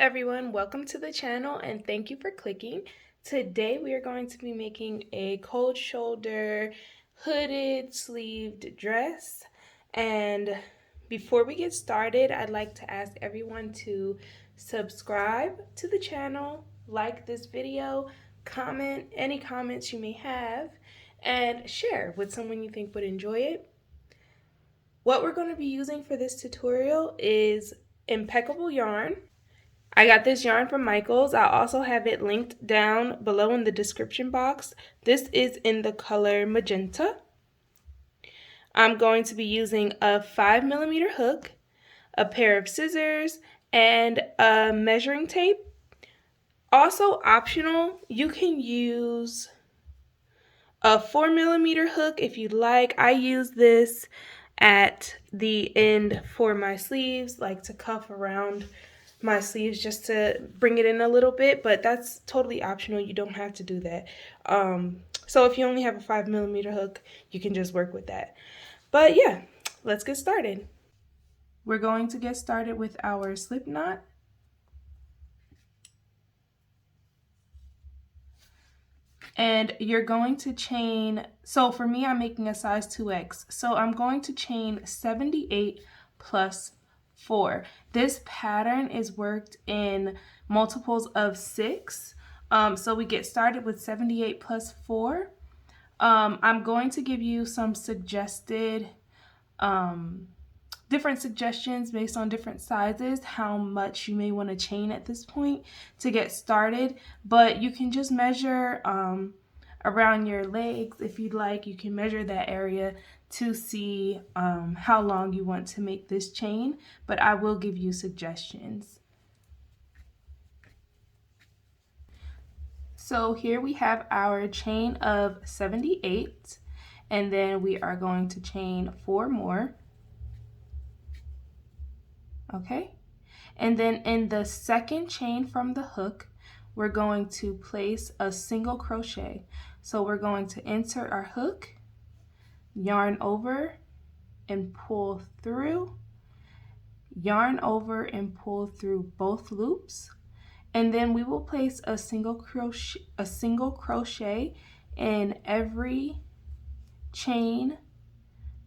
everyone, welcome to the channel and thank you for clicking. Today we are going to be making a cold shoulder hooded sleeved dress, and before we get started I'd like to ask everyone to subscribe to the channel, like this video, comment any comments you may have, and share with someone you think would enjoy it. What we're going to be using for this tutorial is impeccable yarn. I got this yarn from Michaels. I'll also have it linked down below in the description box. This is in the color magenta. I'm going to be using a 5mm hook, a pair of scissors, and a measuring tape. Also optional, you can use a 4mm hook if you'd like. I use this at the end for my sleeves, like to cuff around my sleeves just to bring it in a little bit, but that's totally optional. You don't have to do that. So if you only have a 5mm hook, you can just work with that. But yeah, let's get started. We're going to get started with our slip knot. And you're going to chain, so for me, I'm making a size 2X. So I'm going to chain 78 plus 4. This pattern is worked in multiples of 6. So we get started with 78 plus 4. I'm going to give you some suggested, different suggestions based on different sizes, how much you may want to chain at this point to get started. But you can just measure around your legs if you'd like. You can measure that area to see how long you want to make this chain, but I will give you suggestions. So here we have our chain of 78, and then we are going to chain 4 more. Okay, and then in the second chain from the hook, we're going to place a single crochet. So we're going to insert our hook, yarn over and pull through, yarn over and pull through both loops, and then we will place a single crochet in every chain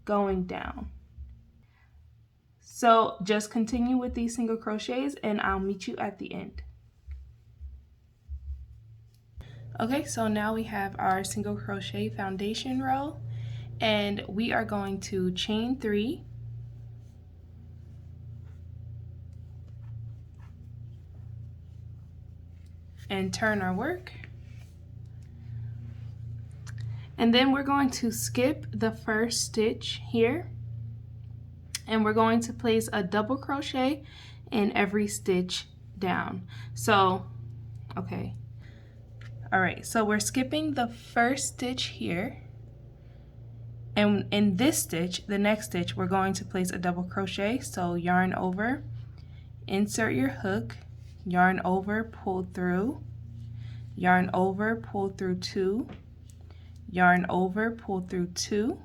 going down. So just continue with these single crochets and I'll meet you at the end. Okay, so now we have our single crochet foundation row, and we are going to chain 3, and turn our work. And then we're going to skip the first stitch here, and we're going to place a double crochet in every stitch down. So, okay. All right, so we're skipping the first stitch here. And in this stitch, the next stitch, we're going to place a double crochet. So yarn over, insert your hook, yarn over, pull through, yarn over, pull through 2, yarn over, pull through 2,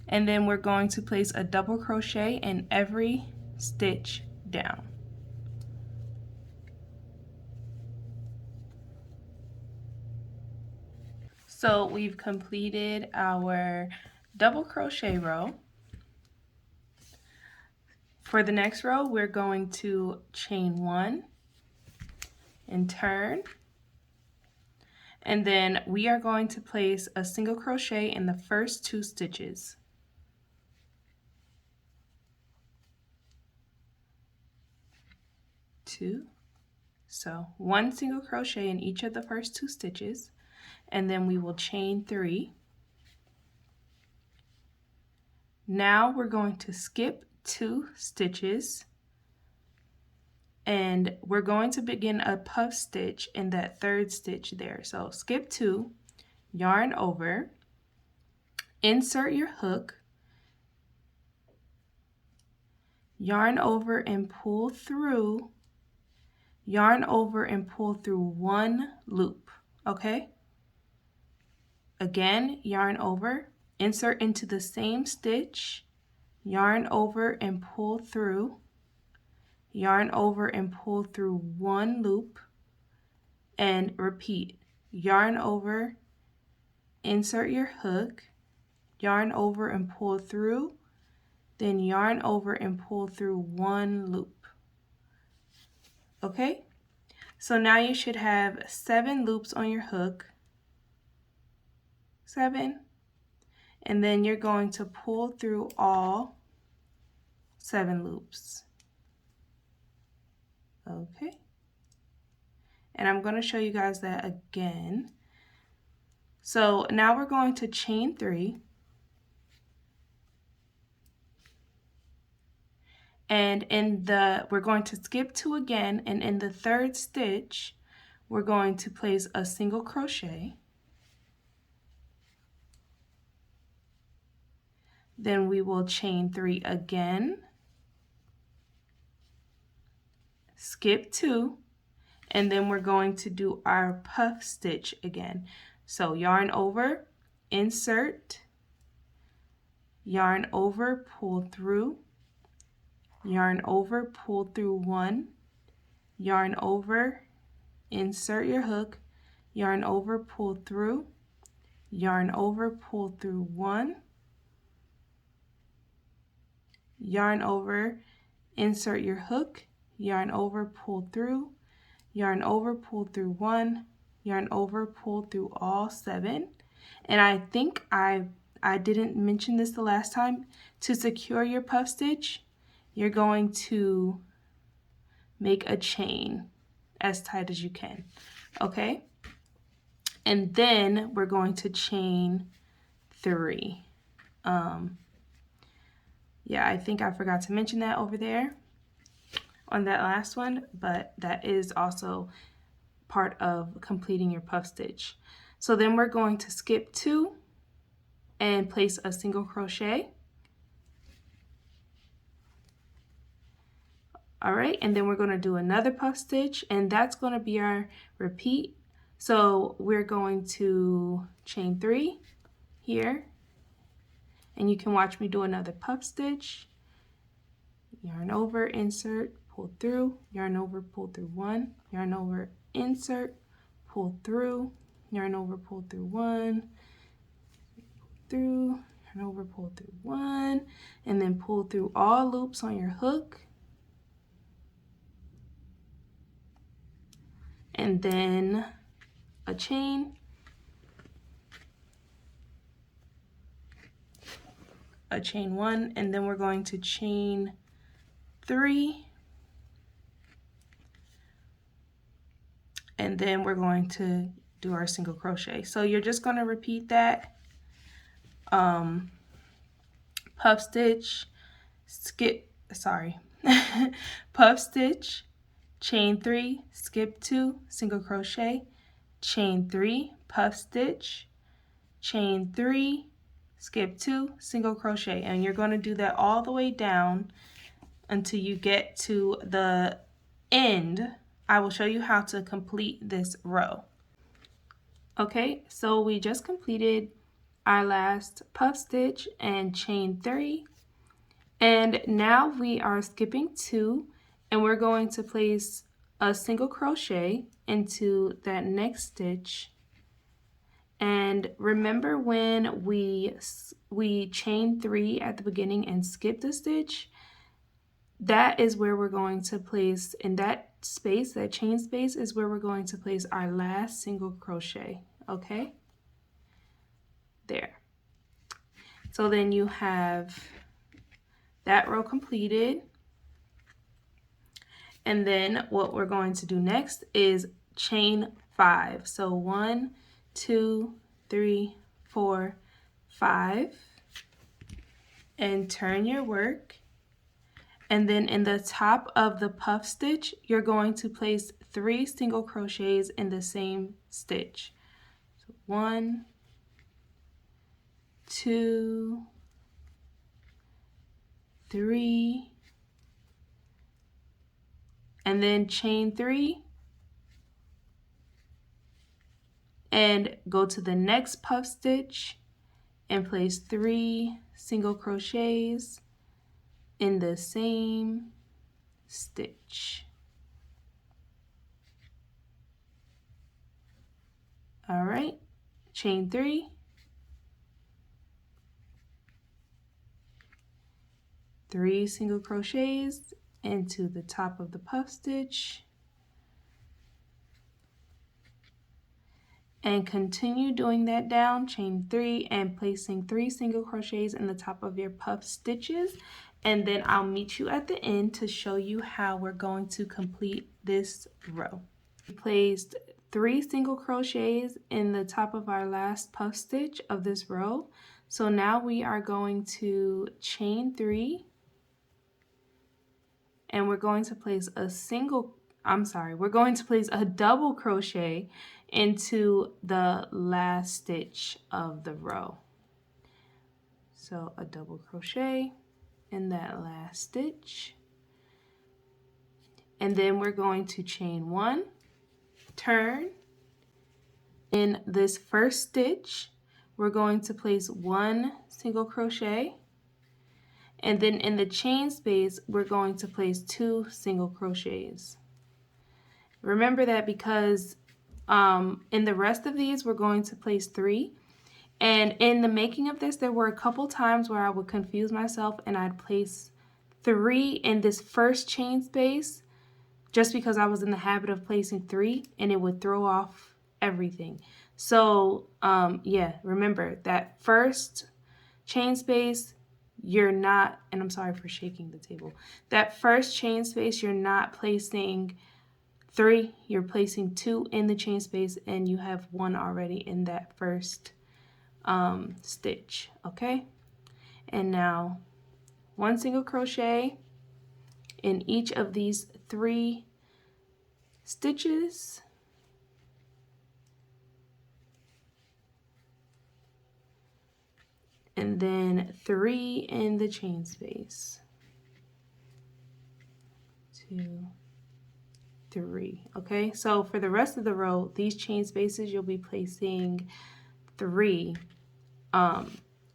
and then we're going to place a double crochet in every stitch down. So we've completed our double crochet row. For the next row, we're going to chain 1 and turn, and then we are going to place a single crochet in the first 2 stitches. So 1 single crochet in each of the first 2 stitches, and then we will chain 3. Now we're going to skip 2 stitches, and we're going to begin a puff stitch in that 3rd stitch there. So skip 2, yarn over, insert your hook, yarn over and pull through, yarn over and pull through 1 loop, okay? Again, yarn over, insert into the same stitch, yarn over and pull through, yarn over and pull through 1 loop, and repeat. Yarn over, insert your hook, yarn over and pull through, then yarn over and pull through 1 loop. Okay? So now you should have 7 loops on your hook. 7. And then you're going to pull through all 7 loops. Okay? And I'm going to show you guys that again. So now we're going to chain 3. And we're going to skip 2 again, and in the 3rd stitch, we're going to place a single crochet. Then we will chain 3 again, skip 2, and then we're going to do our puff stitch again. So yarn over, insert, yarn over, pull through, yarn over, pull through 1, yarn over, insert your hook, yarn over, pull through, yarn over, pull through 1, yarn over, insert your hook, yarn over, pull through, yarn over, pull through 1, yarn over, pull through all 7. And I think I didn't mention this the last time. To secure your puff stitch, you're going to make a chain as tight as you can, okay? And then we're going to chain 3. Yeah, I think I forgot to mention that over there on that last one, but that is also part of completing your puff stitch. So then we're going to skip 2 and place a single crochet. All right, and then we're going to do another puff stitch, and that's going to be our repeat. So we're going to chain 3 here, and you can watch me do another puff stitch. Yarn over, insert, pull through, yarn over, pull through 1, yarn over, insert, pull through, yarn over, pull through 1, through, yarn over, pull through 1, and then pull through all loops on your hook. And then a chain, a chain 1, and then we're going to chain 3, and then we're going to do our single crochet. So you're just going to repeat that puff stitch, puff stitch, chain 3, skip 2, single crochet, chain 3, puff stitch, chain 3, skip 2, single crochet, and you're going to do that all the way down until you get to the end. I will show you how to complete this row. Okay, so we just completed our last puff stitch and chain 3, and now we are skipping 2, and we're going to place a single crochet into that next stitch. And remember when we chain 3 at the beginning and skip the stitch? That is where we're going to place, in that space, that chain space, is where we're going to place our last single crochet, okay? There. So then you have that row completed. And then what we're going to do next is chain 5. So 1, 2, 3, 4, 5. And turn your work. And then in the top of the puff stitch, you're going to place 3 single crochets in the same stitch. So 1, 2, 3, and then chain 3, and go to the next puff stitch and place 3 single crochets in the same stitch. All right, chain 3, 3 single crochets into the top of the puff stitch, and continue doing that down, chain 3 and placing 3 single crochets in the top of your puff stitches, and then I'll meet you at the end to show you how we're going to complete this row. We placed 3 single crochets in the top of our last puff stitch of this row. So now we are going to chain 3, and we're going to place a double crochet into the last stitch of the row. So a double crochet in that last stitch, and then we're going to chain 1, turn. In this first stitch, we're going to place 1 single crochet, and then in the chain space, we're going to place 2 single crochets. Remember that because in the rest of these, we're going to place 3. And in the making of this, there were a couple times where I would confuse myself and I'd place 3 in this first chain space just because I was in the habit of placing 3, and it would throw off everything. So yeah, remember that first chain space, you're not, and I'm sorry for shaking the table, that first chain space, you're not placing 3, you're placing 2 in the chain space, and you have 1 already in that first stitch. Okay, and now 1 single crochet in each of these 3 stitches, and then 3 in the chain space. 2, 3. Okay, so for the rest of the row, these chain spaces, you'll be placing 3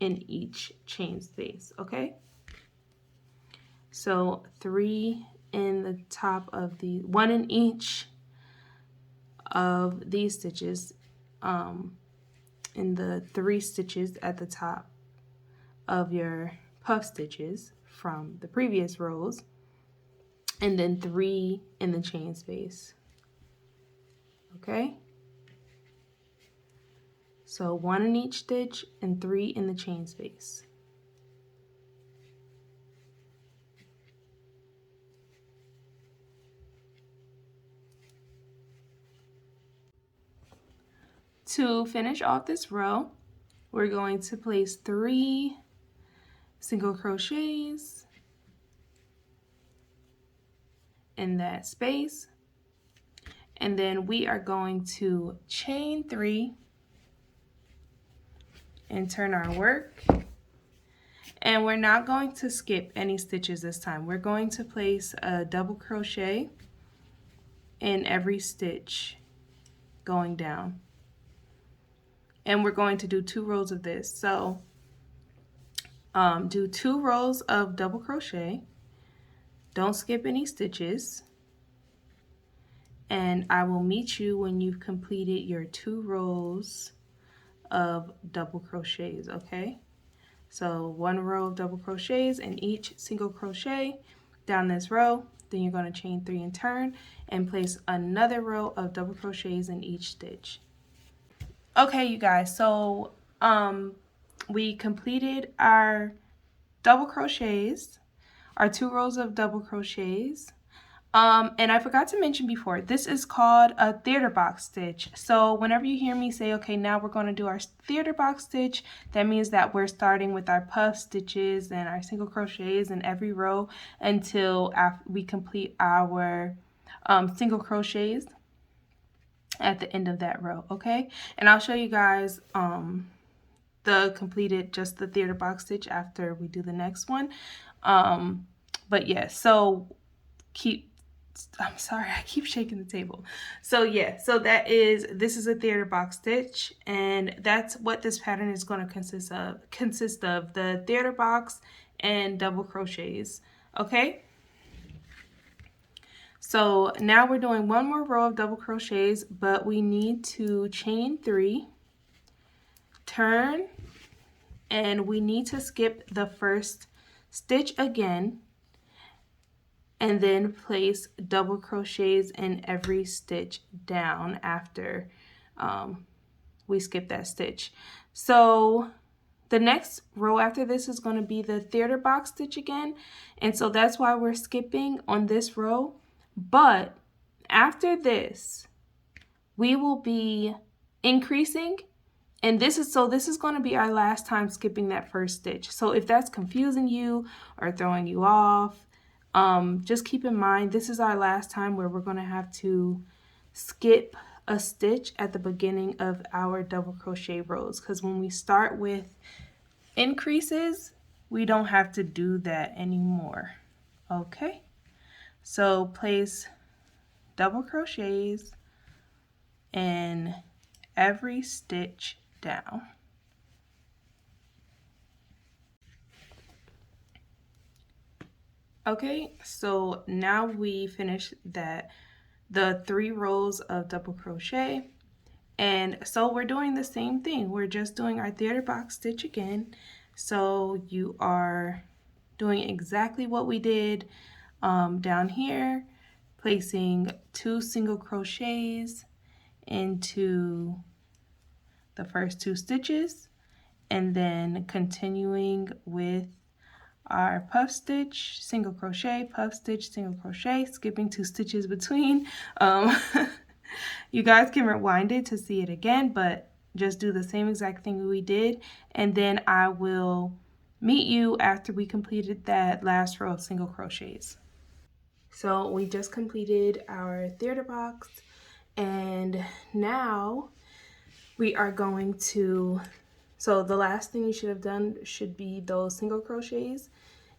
in each chain space. Okay, so 3 in the top of the 1 in each of these stitches, in the 3 stitches at the top of your puff stitches from the previous rows, and then 3 in the chain space. Okay, so 1 in each stitch and 3 in the chain space. To finish off this row, we're going to place 3 single crochets in that space, and then we are going to chain 3 and turn our work, and we're not going to skip any stitches this time. We're going to place a double crochet in every stitch going down, and we're going to do 2 rows of this. So do 2 rows of double crochet, don't skip any stitches, and I will meet you when you've completed your 2 rows of double crochets. Okay, so 1 row of double crochets in each single crochet down this row, then you're going to chain 3 and turn and place another row of double crochets in each stitch. Okay, you guys, so we completed our double crochets, our 2 rows of double crochets. And I forgot to mention before, this is called a theater box stitch. So whenever you hear me say, okay, now we're going to do our theater box stitch, that means that we're starting with our puff stitches and our single crochets in every row until we complete our single crochets at the end of that row. Okay, and I'll show you guys the completed, just the theater box stitch after we do the next one. But yeah, so I'm sorry, I keep shaking the table. So yeah, so this is a theater box stitch, and that's what this pattern is going to consist of the theater box and double crochets. Okay, So now we're doing one more row of double crochets, but we need to chain 3, turn, and we need to skip the first stitch again, and then place double crochets in every stitch down after we skip that stitch. So the next row after this is going to be the theater box stitch again, and so that's why we're skipping on this row. But after this, we will be increasing, and this is going to be our last time skipping that first stitch. So if that's confusing you or throwing you off, just keep in mind this is our last time where we're going to have to skip a stitch at the beginning of our double crochet rows, because when we start with increases, we don't have to do that anymore. Okay, so place double crochets in every stitch down. Okay, so now we finished the 3 rows of double crochet, and so we're doing the same thing. We're just doing our theater box stitch again. So you are doing exactly what we did down here, placing 2 single crochets into the first 2 stitches, and then continuing with our puff stitch, single crochet, puff stitch, single crochet, skipping 2 stitches between. You guys can rewind it to see it again, but just do the same exact thing we did, and then I will meet you after we completed that last row of single crochets. So we just completed our theater box, and now we are going to, so the last thing you should have done should be those single crochets,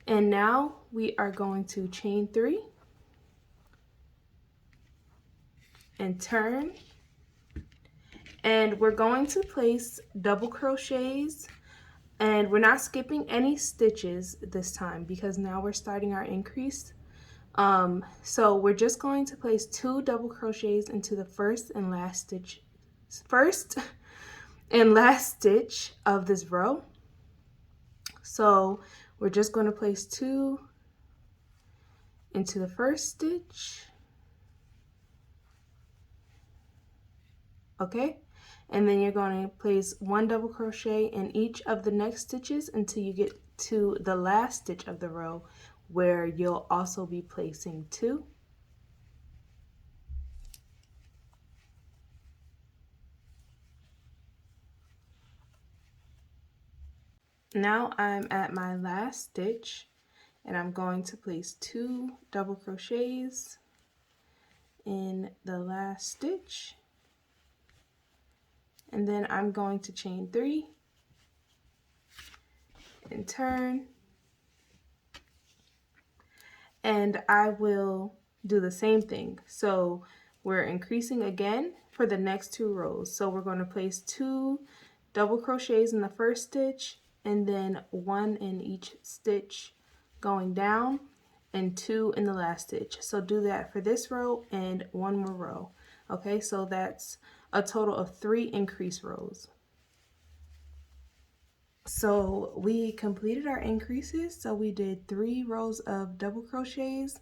and now we are going to chain 3 and turn, and we're going to place double crochets, and we're not skipping any stitches this time because now we're starting our increase. So we're just going to place 2 double crochets into the first and last stitch of this row. So we're just going to place 2 into the first stitch, okay, and then you're going to place 1 double crochet in each of the next stitches until you get to the last stitch of the row, where you'll also be placing 2. Now I'm at my last stitch, and I'm going to place 2 double crochets in the last stitch, and then I'm going to chain 3 and turn, and I will do the same thing. So we're increasing again for the next 2 rows. So we're going to place 2 double crochets in the first stitch, and then 1 in each stitch going down, and 2 in the last stitch. So do that for this row and 1 more row. Okay, so that's a total of 3 increase rows. So we completed our increases. So we did 3 rows of double crochets,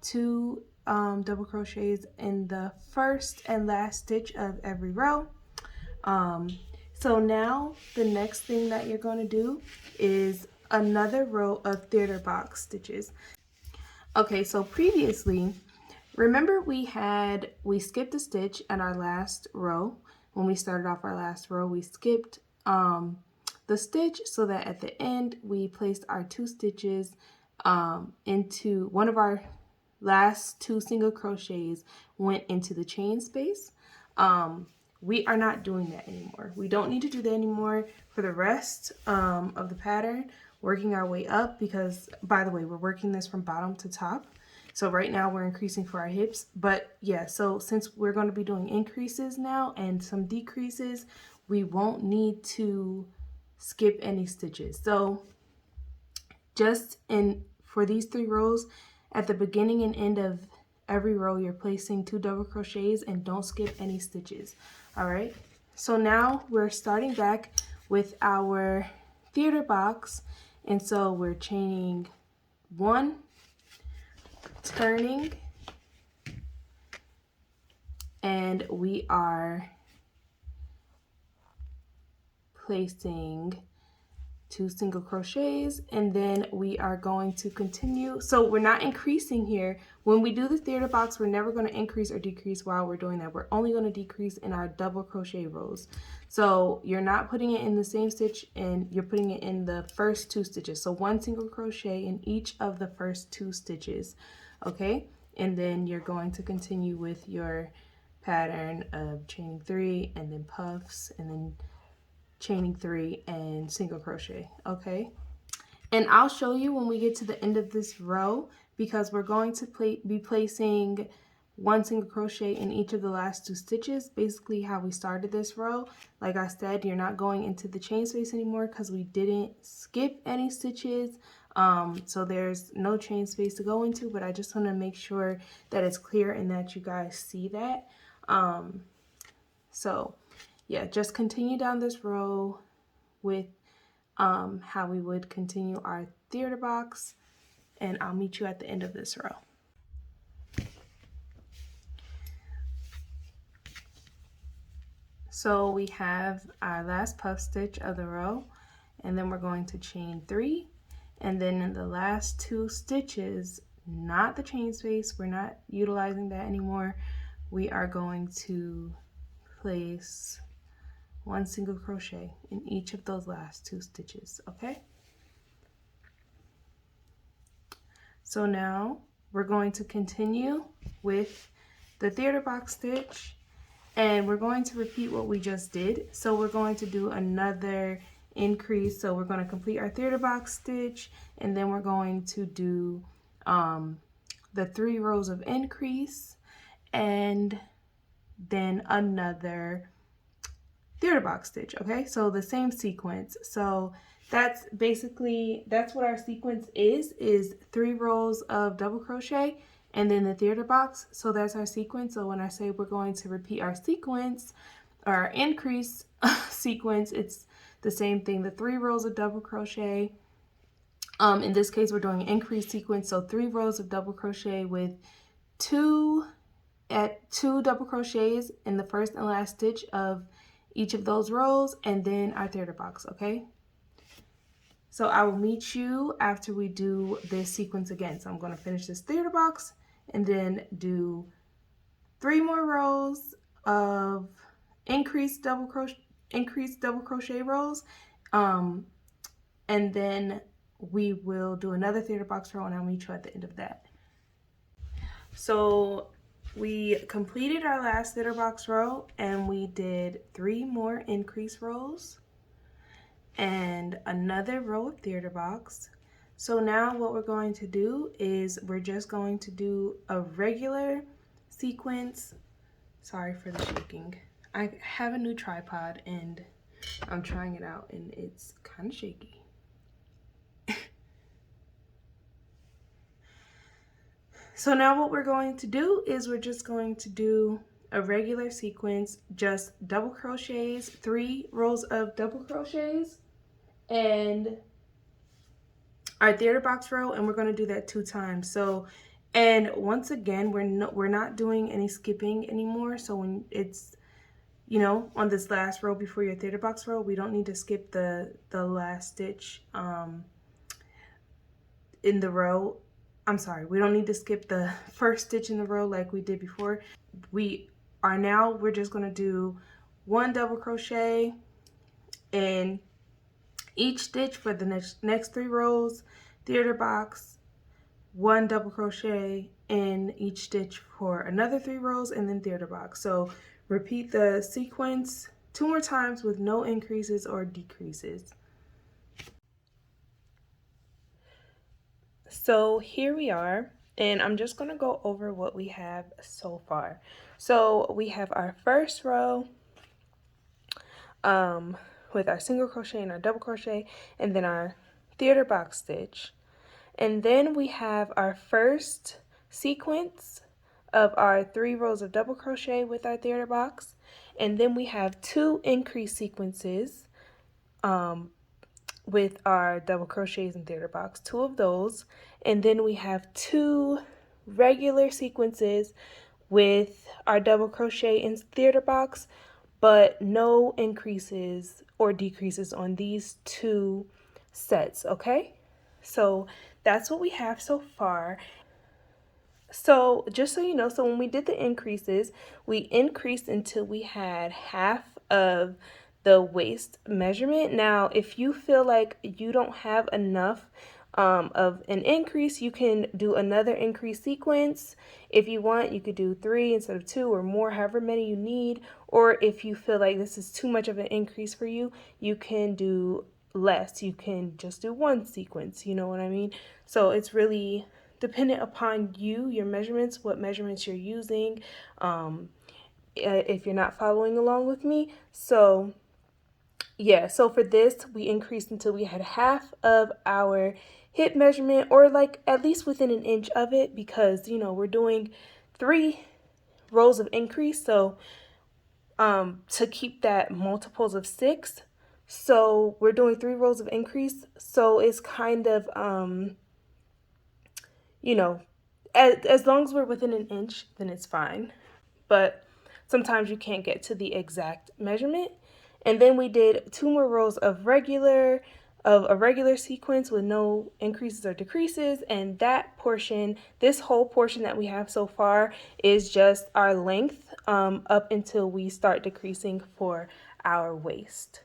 2 double crochets in the first and last stitch of every row. So now the next thing that you're going to do is another row of theater box stitches. Okay, so previously, remember we skipped a stitch at our last row. When we started off our last row, we skipped the stitch so that at the end we placed our 2 stitches into one of our last 2 single crochets went into the chain space. We are not doing that anymore. We don't need to do that anymore for the rest of the pattern, working our way up, because by the way, we're working this from bottom to top. So right now we're increasing for our hips, but yeah, so since we're going to be doing increases now and some decreases, we won't need to skip any stitches. So just for these 3 rows, at the beginning and end of every row you're placing 2 double crochets and don't skip any stitches. All right, so now we're starting back with our theater box, and so we're chaining 1, turning, and we are placing 2 single crochets, and then we are going to continue. So we're not increasing here. When we do the theater box, we're never going to increase or decrease while we're doing that. We're only going to decrease in our double crochet rows. So you're not putting it in the same stitch, and you're putting it in the first 2 stitches. So 1 single crochet in each of the first 2 stitches, okay? And then you're going to continue with your pattern of chaining 3 and then puffs and then chaining 3 and single crochet, okay? And I'll show you when we get to the end of this row, because we're going to be placing 1 single crochet in each of the last 2 stitches, basically how we started this row. Like I said, you're not going into the chain space anymore because we didn't skip any stitches. So there's no chain space to go into, but I just want to make sure that it's clear and that you guys see that. So yeah, just continue down this row with how we would continue our theater box, and I'll meet you at the end of this row. So we have our last puff stitch of the row, and then we're going to chain 3, and then in the last 2 stitches, not the chain space, we're not utilizing that anymore, we are going to place 1 single crochet in each of those last 2 stitches, okay? So now we're going to continue with the theater box stitch, and we're going to repeat what we just did. So we're going to do another increase. So we're going to complete our theater box stitch, and then we're going to do the 3 rows of increase, and then another theater box stitch, okay? So the same sequence. So that's what our sequence is 3 rows of double crochet and then the theater box. So that's our sequence. So when I say we're going to repeat our sequence or our increase sequence, it's the same thing, the 3 rows of double crochet. In this case, we're doing an increase sequence. So 3 rows of double crochet with 2 double crochets in the first and last stitch of each of those rows, and then our theater box, okay? So I will meet you after we do this sequence again. So I'm going to finish this theater box and then do 3 more rows of increased double crochet rows, and then we will do another theater box row, and I'll meet you at the end of that. So we completed our last theater box row, and we did 3 more increase rows and another row of theater box. So now what we're going to do is we're just going to do a regular sequence. Sorry for the shaking. I have a new tripod and I'm trying it out and it's kind of shaky. So now what we're going to do is we're just going to do a regular sequence, just double crochets, 3 rows of double crochets, and our theater box row, and we're going to do that 2 times. So, and once again, we're not doing any skipping anymore. So when it's, you know, on this last row before your theater box row, we don't need to skip the last stitch in the row. I'm sorry, we don't need to skip the first stitch in the row like we did before. We're just going to do 1 double crochet in each stitch for the next 3 rows, theater box, 1 double crochet in each stitch for another 3 rows, and then theater box. So repeat the sequence 2 more times with no increases or decreases. So here we are, and I'm just going to go over what we have so far. So we have our first row with our single crochet and our double crochet, and then our theater box stitch. And then we have our first sequence of our 3 rows of double crochet with our theater box, and then we have 2 increase sequences with our double crochets and theater box, 2 of those, and then we have 2 regular sequences with our double crochet and theater box, but no increases or decreases on these 2 sets, okay? So that's what we have so far. So just so you know, so when we did the increases, we increased until we had half of the waist measurement. Now, if you feel like you don't have enough of an increase, you can do another increase sequence. If you want, you could do 3 instead of 2 or more, however many you need. Or if you feel like this is too much of an increase for you, you can do less. You can just do 1 sequence, you know what I mean? So it's really dependent upon you, your measurements, what measurements you're using, if you're not following along with me. So yeah, so for this, we increased until we had half of our hip measurement, or like at least within an inch of it, because, you know, we're doing 3 rows of increase. So to keep that multiples of 6, so we're doing 3 rows of increase. So it's kind of, you know, as long as we're within an inch, then it's fine. But sometimes you can't get to the exact measurement. And then we did 2 more rows of a regular sequence with no increases or decreases. And that portion, this whole portion that we have so far, is just our length up until we start decreasing for our waist.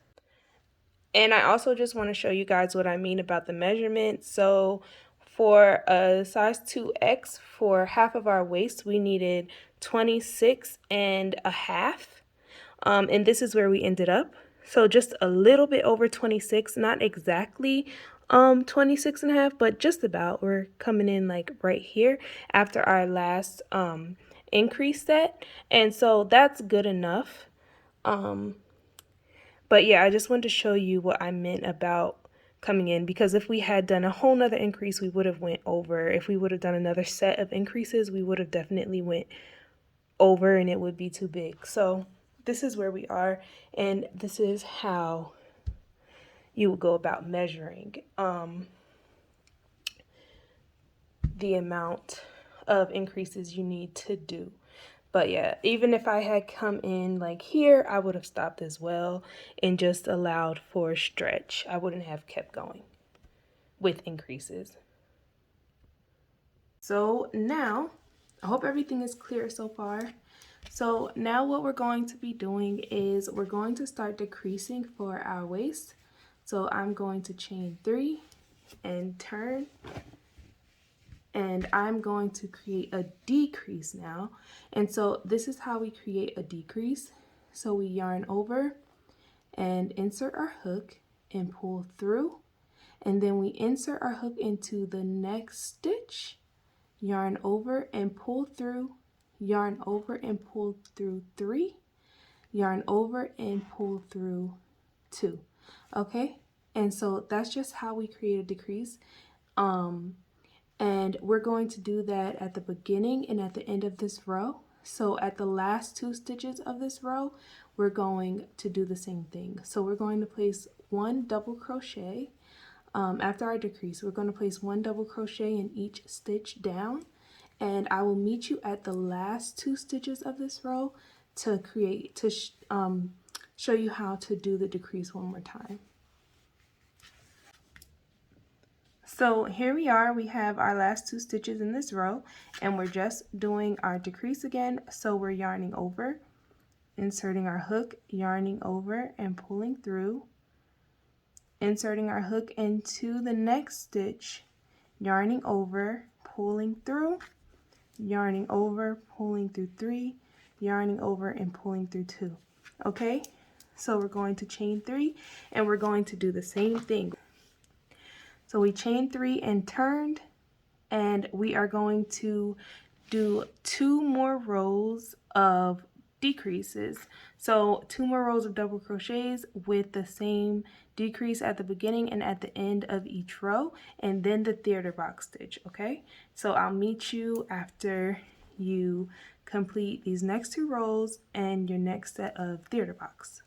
And I also just want to show you guys what I mean about the measurement. So for a size 2X, for half of our waist, we needed 26 and a half. And this is where we ended up. So just a little bit over 26, not exactly 26 and a half, but just about. We're coming in like right here after our last increase set. And so that's good enough. But yeah, I just wanted to show you what I meant about coming in, because if we had done a whole nother increase, we would have went over. If we would have done another set of increases, we would have definitely went over and it would be too big. So this is where we are, and this is how you would go about measuring the amount of increases you need to do. But yeah, even if I had come in like here, I would have stopped as well and just allowed for stretch. I wouldn't have kept going with increases. So now, I hope everything is clear so far. So now what we're going to be doing is we're going to start decreasing for our waist. So I'm going to chain 3 and turn, and I'm going to create a decrease now. And so this is how we create a decrease. So we yarn over and insert our hook and pull through, and then we insert our hook into the next stitch, yarn over and pull through, yarn over and pull through 3, yarn over and pull through 2. Okay, and so that's just how we create a decrease. And we're going to do that at the beginning and at the end of this row. So at the last 2 stitches of this row, we're going to do the same thing. So we're going to place 1 double crochet after our decrease. We're going to place 1 double crochet in each stitch down, and I will meet you at the last 2 stitches of this row to show you how to do the decrease one more time. So here we are, we have our last 2 stitches in this row, and we're just doing our decrease again. So we're yarning over, inserting our hook, yarning over and pulling through, inserting our hook into the next stitch, yarning over, pulling through, yarning over, pulling through 3, yarning over and pulling through 2. Okay, so we're going to chain 3 and we're going to do the same thing. So we chain 3 and turned, and we are going to do 2 more rows of decreases. So 2 more rows of double crochets with the same decrease at the beginning and at the end of each row, and then the theater box stitch. Okay, so I'll meet you after you complete these next 2 rows and your next set of theater box.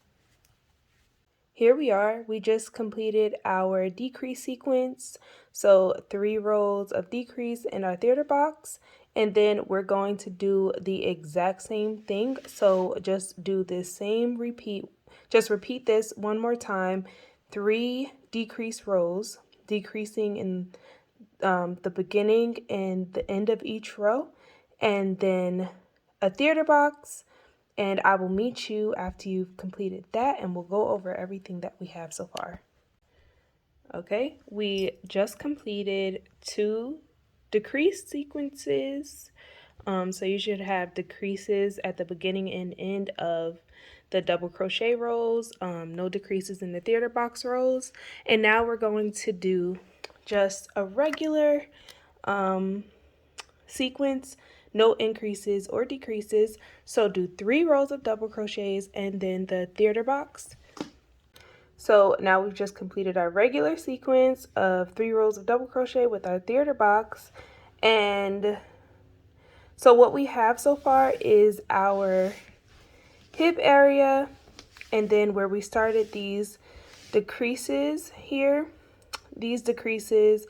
Here we are, we just completed our decrease sequence, so 3 rows of decrease in our theater box, and then we're going to do the exact same thing. So just do this same repeat, just repeat this one more time, 3 decrease rows, decreasing in the beginning and the end of each row, and then a theater box. And I will meet you after you've completed that, and we'll go over everything that we have so far. Okay, we just completed 2 decrease sequences. So you should have decreases at the beginning and end of the double crochet rows, no decreases in the theater box rows. And now we're going to do just a regular sequence, no increases or decreases. So do 3 rows of double crochets and then the theater box. So now we've just completed our regular sequence of 3 rows of double crochet with our theater box. And so what we have so far is our hip area, and then where we started these decreases here, these decreases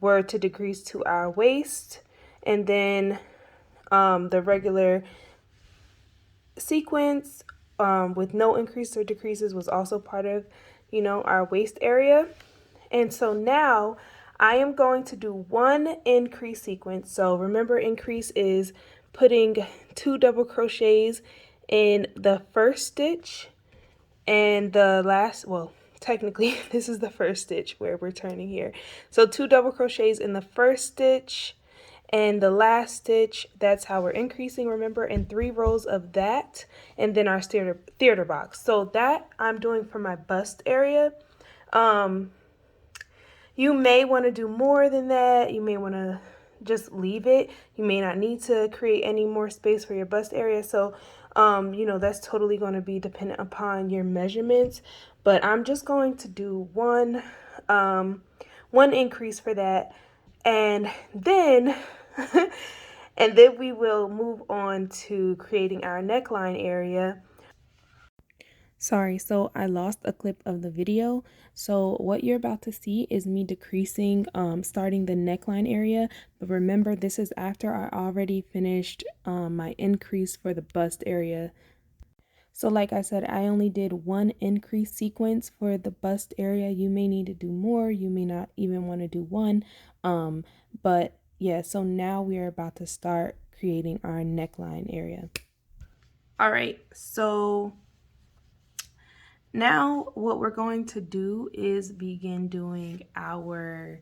were to decrease to our waist, and then the regular sequence with no increase or decreases was also part of, our waist area. And so now I am going to do 1 increase sequence. So remember, increase is putting 2 double crochets in the first stitch and the last, well, technically this is the first stitch where we're turning here. So 2 double crochets in the first stitch and the last stitch, that's how we're increasing, remember, in 3 rows of that, and then our theater box. So that I'm doing for my bust area. You may want to do more than that. You may want to just leave it. You may not need to create any more space for your bust area. So, that's totally going to be dependent upon your measurements. But I'm just going to do one increase for that. And then, and then we will move on to creating our neckline area. Sorry, so I lost a clip of the video. So what you're about to see is me decreasing, starting the neckline area. But remember, this is after I already finished my increase for the bust area. So like I said, I only did 1 increase sequence for the bust area. You may need to do more. You may not even want to do 1. But yeah, so now we are about to start creating our neckline area. All right, so now what we're going to do is begin doing our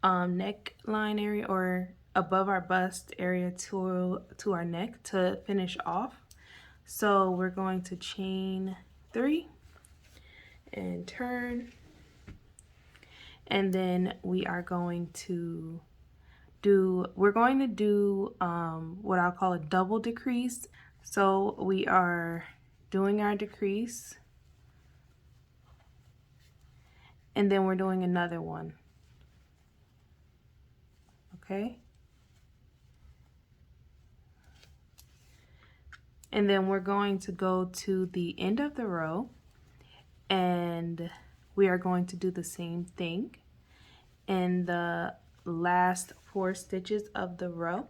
neckline area, or above our bust area to our neck to finish off. So we're going to chain 3 and turn, and then we are going to do what I'll call a double decrease. So we are doing our decrease, and then we're doing another one. Okay, and then we're going to go to the end of the row, and we are going to do the same thing in the last 4 stitches of the row.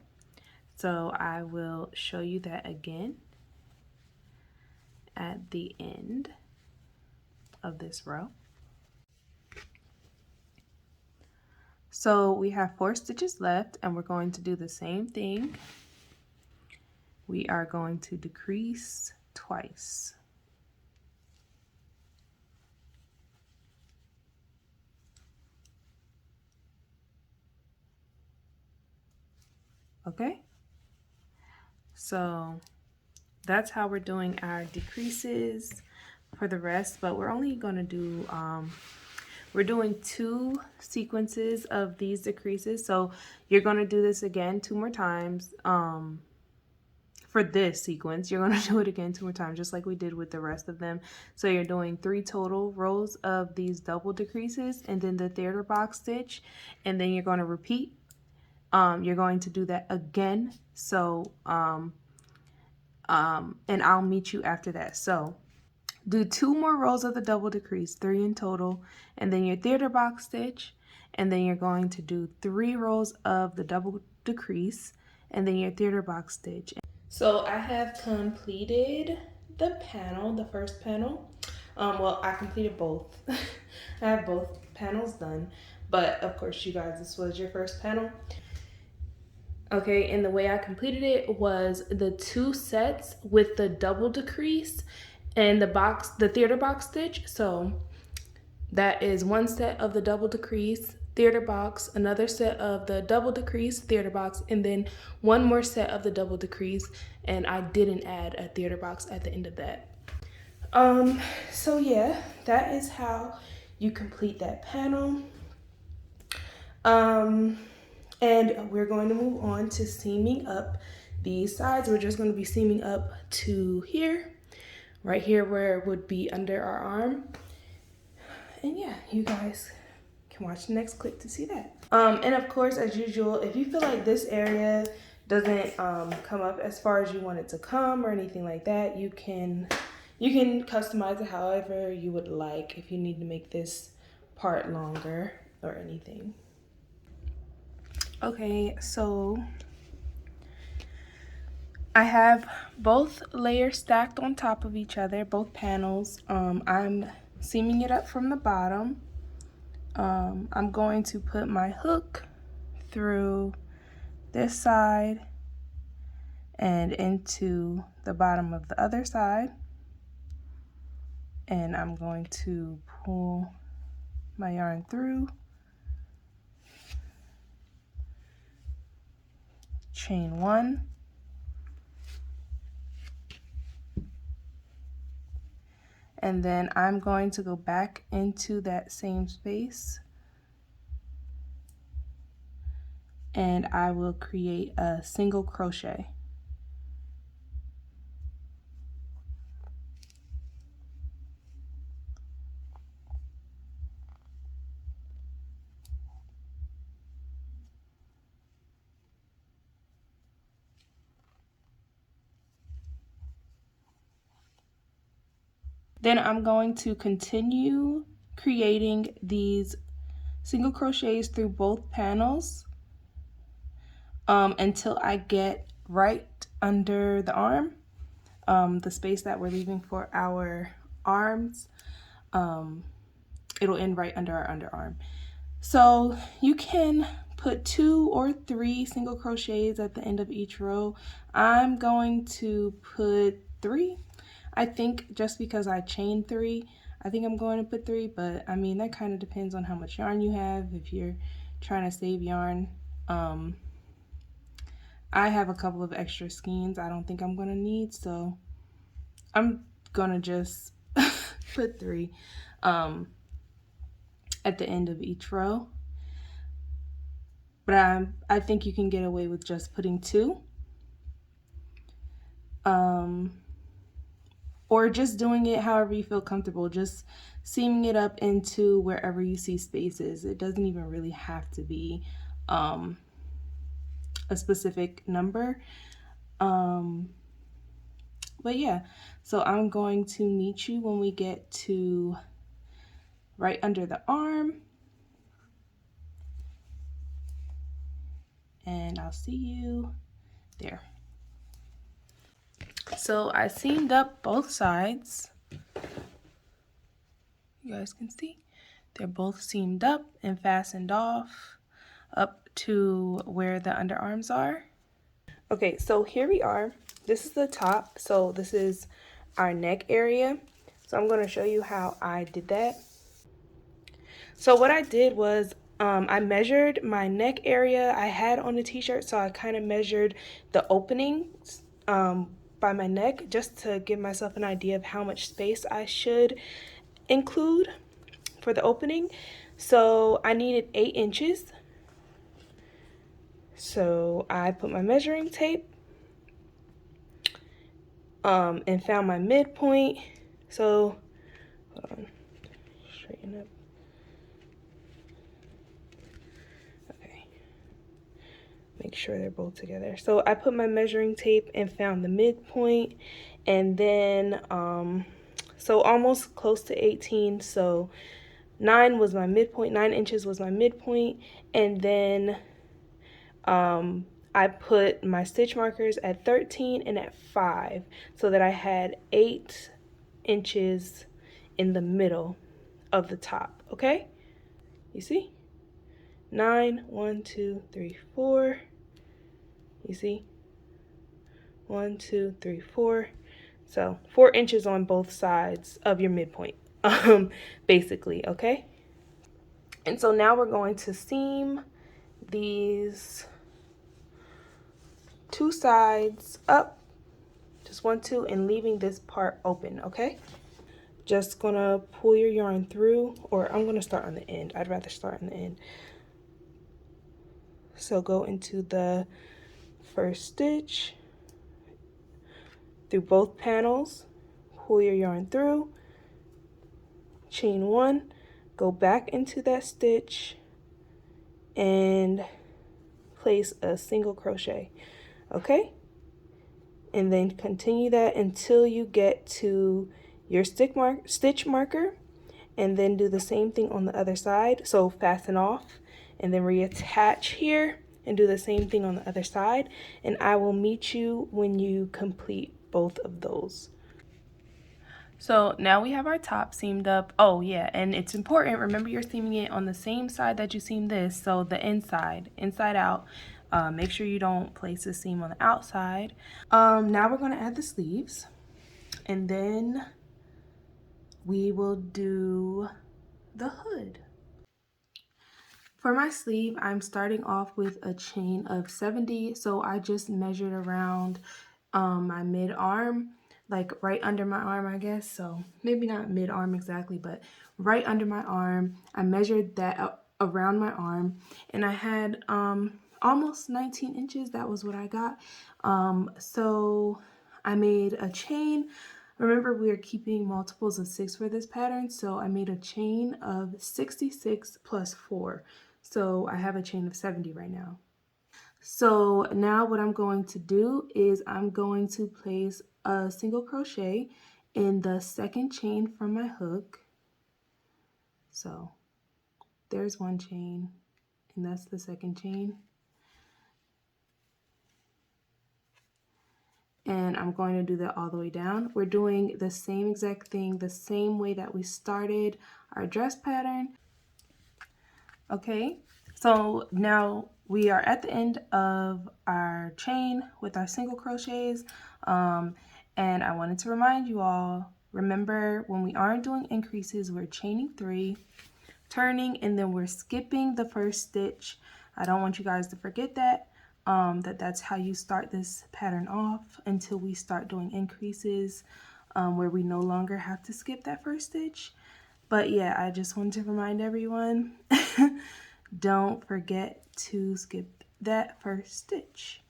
So I will show you that again at the end of this row. So we have 4 stitches left, and we're going to do the same thing. We are going to decrease twice. Okay, so that's how we're doing our decreases for the rest, but we're only going to do we're doing 2 sequences of these decreases. So you're going to do this again 2 more times. For this sequence, you're going to do it again 2 more times, just like we did with the rest of them. So you're doing 3 total rows of these double decreases, and then the theater box stitch, and then you're going to repeat you're going to do that again. So, and I'll meet you after that. So do 2 more rows of the double decrease, 3 in total, and then your theater box stitch, and then you're going to do 3 rows of the double decrease, and then your theater box stitch. So I have completed the panel, the first panel. Well, I completed both. I have both panels done, but of course, you guys, this was your first panel. Okay, and the way I completed it was the 2 sets with the double decrease and the theater box stitch. So that is 1 set of the double decrease, theater box, another set of the double decrease, theater box, and then 1 more set of the double decrease, and I didn't add a theater box at the end of that. So yeah, that is how you complete that panel. And we're going to move on to seaming up these sides. We're just going to be seaming up to here, right here where it would be under our arm. And yeah, you guys can watch the next clip to see that. And of course, as usual, if you feel like this area doesn't come up as far as you want it to come or anything like that, you can customize it however you would like if you need to make this part longer or anything. Okay, so I have both layers stacked on top of each other, both panels. I'm seaming it up from the bottom. I'm going to put my hook through this side and into the bottom of the other side. And I'm going to pull my yarn through, chain 1, and then I'm going to go back into that same space and I will create a single crochet. Then I'm going to continue creating these single crochets through both panels until I get right under the arm, the space that we're leaving for our arms. It'll end right under our underarm. So you can put 2 or 3 single crochets at the end of each row. I'm going to put 3. I think just because I chained 3, I think I'm going to put 3, but I mean, that kind of depends on how much yarn you have, if you're trying to save yarn. I have a couple of extra skeins I don't think I'm going to need, so I'm going to just put 3 at the end of each row. But I think you can get away with just putting 2. Or just doing it however you feel comfortable, just seaming it up into wherever you see spaces. It doesn't even really have to be a specific number. But yeah, so I'm going to meet you when we get to right under the arm. And I'll see you there. So I seamed up both sides. You guys can see they're both seamed up and fastened off up to where the underarms are. Okay, so here we are. This is the top. So this is our neck area. So I'm going to show you how I did that. So what I did was I measured my neck area I had on the t-shirt, so I kind of measured the openings by my neck just to give myself an idea of how much space I should include for the opening. So I needed 8 inches. So I put my measuring tape and found my midpoint. So hold on, straighten up. Okay. Make sure they're both together. So I put my measuring tape and found the midpoint, and then so almost close to 18. So 9 was my midpoint, 9 inches was my midpoint, and then I put my stitch markers at 13 and at 5 so that I had 8 inches in the middle of the top. Okay, you see, 9, 1, 2, 3, 4. You see, 1, 2, 3, 4. So 4 inches on both sides of your midpoint, basically. Okay, and so now we're going to seam these 2 sides up, just 1, 2, and leaving this part open. Okay, just gonna pull your yarn through, or I'm gonna start on the end. I'd rather start on the end. So go into the first stitch through both panels, pull your yarn through, chain 1, go back into that stitch and place a single crochet. Okay, and then continue that until you get to your stitch marker, and then do the same thing on the other side. So fasten off and then reattach here and do the same thing on the other side, and I will meet you when you complete both of those. So now we have our top seamed up. Oh yeah, and it's important, remember you're seaming it on the same side that you seamed this, so the inside out. Make sure you don't place the seam on the outside. Now we're gonna add the sleeves, and then we will do the hood. For my sleeve, I'm starting off with a chain of 70, so I just measured around my mid-arm, like right under my arm, I guess. So maybe not mid-arm exactly, but right under my arm. I measured that around my arm, and I had almost 19 inches. That was what I got. So I made a chain. Remember, we are keeping multiples of 6 for this pattern, so I made a chain of 66 plus 4. So I have a chain of 70 right now. So now what I'm going to do is I'm going to place a single crochet in the second chain from my hook. So there's one chain, and that's the second chain. And I'm going to do that all the way down. We're doing the same exact thing, the same way that we started our dress pattern. Okay, so now we are at the end of our chain with our single crochets, and I wanted to remind you all, remember when we aren't doing increases, we're chaining 3, turning, and then we're skipping the first stitch. I don't want you guys to forget that, that's how you start this pattern off until we start doing increases, where we no longer have to skip that first stitch. But yeah, I just wanted to remind everyone, don't forget to skip that first stitch.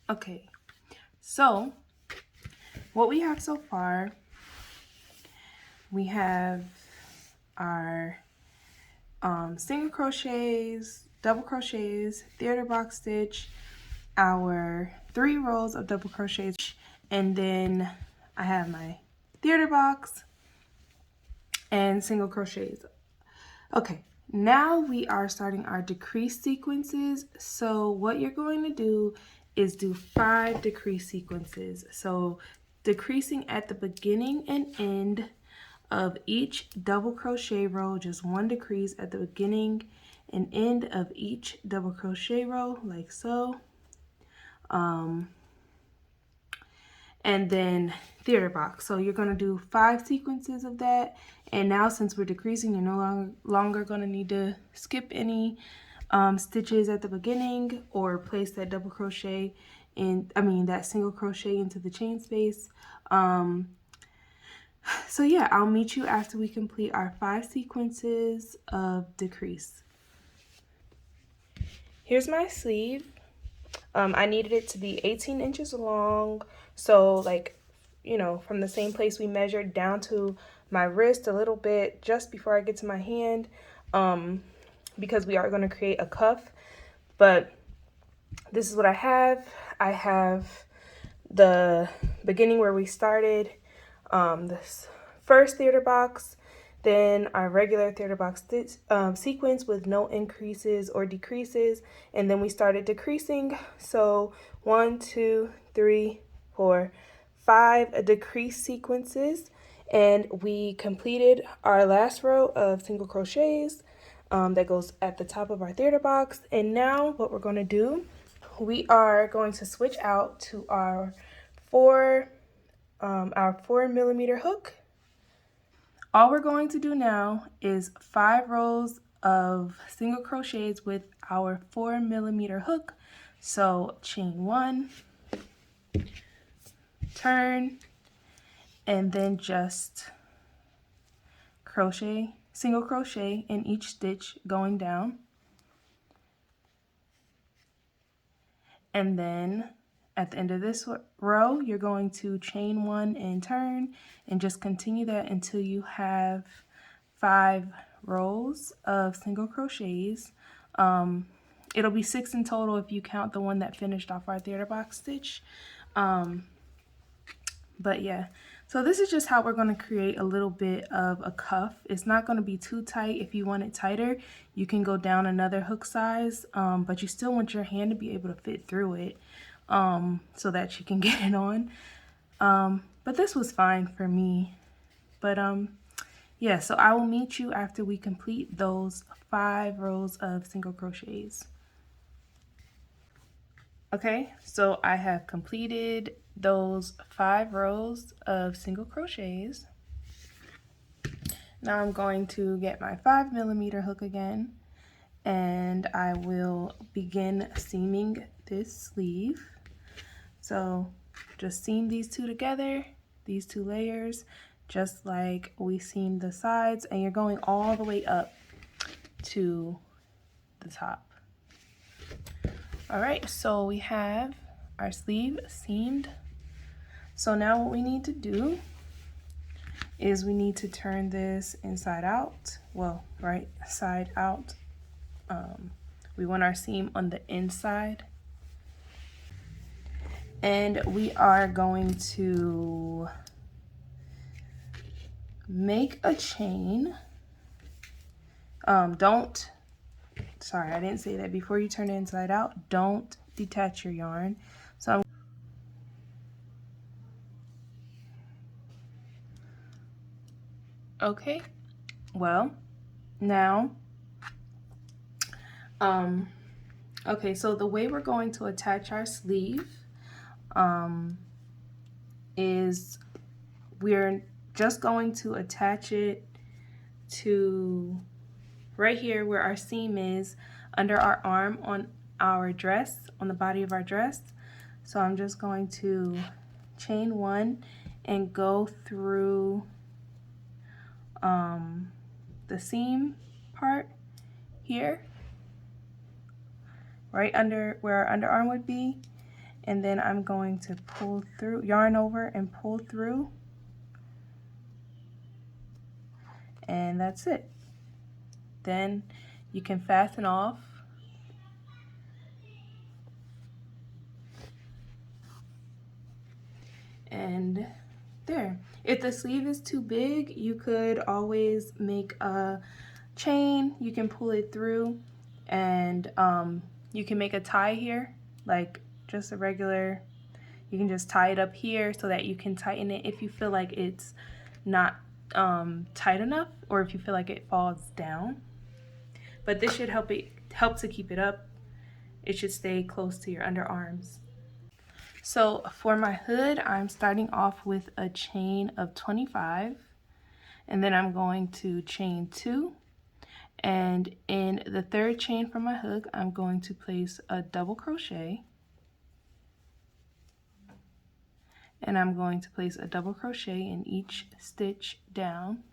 Okay, so what we have so far, we have our single crochets, double crochets, theater box stitch, our 3 rows of double crochets, and then I have my theater box and single crochets. Okay, now we are starting our decrease sequences. So what you're going to do is do 5 decrease sequences. So decreasing at the beginning and end of each double crochet row, just 1 decrease at the beginning and end of each double crochet row, like so. And then theater box. So you're going to do 5 sequences of that. And now since we're decreasing, you're no longer going to need to skip any stitches at the beginning or place that double crochet in, that single crochet into the chain space. So yeah, I'll meet you after we complete our 5 sequences of decrease. Here's my sleeve. I needed it to be 18 inches long, so like, from the same place we measured down to my wrist a little bit just before I get to my hand, because we are going to create a cuff. But this is what I have. I have the beginning where we started, this first theater box, then our regular theater box sequence with no increases or decreases, and then we started decreasing. So 1, 2, 3, 4, 5 decrease sequences, and we completed our last row of single crochets that goes at the top of our theater box. And now what we're going to do, we are going to switch out to our 4mm hook. All we're going to do now is 5 rows of single crochets with our 4mm hook. So chain 1, turn, and then just crochet, single crochet in each stitch going down. And then at the end of this row, you're going to chain 1 and turn, and just continue that until you have 5 rows of single crochets. It'll be 6 in total if you count the one that finished off our theater box stitch. But yeah, so this is just how we're going to create a little bit of a cuff. It's not going to be too tight. If you want it tighter, you can go down another hook size, but you still want your hand to be able to fit through it, so that you can get it on. But this was fine for me. But yeah, so I will meet you after we complete those 5 rows of single crochets. Okay, so I have completed those 5 rows of single crochets. Now I'm going to get my 5mm hook again, and I will begin seaming this sleeve. So just seam these two together, these 2 layers, just like we seamed the sides, and you're going all the way up to the top. All right, so we have our sleeve seamed. So now what we need to do is we need to turn this inside out, well, right side out. We want our seam on the inside. And we are going to make a chain. Sorry, I didn't say that. Before you turn it inside out, don't detach your yarn. So okay, well, now, okay, so the way we're going to attach our sleeve is we're just going to attach it to right here where our seam is, under our arm on our dress, on the body of our dress. So I'm just going to chain 1 and go through the seam part here, right under where our underarm would be, and then I'm going to pull through, yarn over and pull through, and that's it. Then you can fasten off. And there. If the sleeve is too big, you could always make a chain. You can pull it through, and you can make a tie here, like just a regular, you can just tie it up here so that you can tighten it if you feel like it's not tight enough, or if you feel like it falls down. But this should help to keep it up. It should stay close to your underarms. So for my hood, I'm starting off with a chain of 25, and then I'm going to chain 2, and in the 3rd chain from my hook, I'm going to place a double crochet, and I'm going to place a double crochet in each stitch down.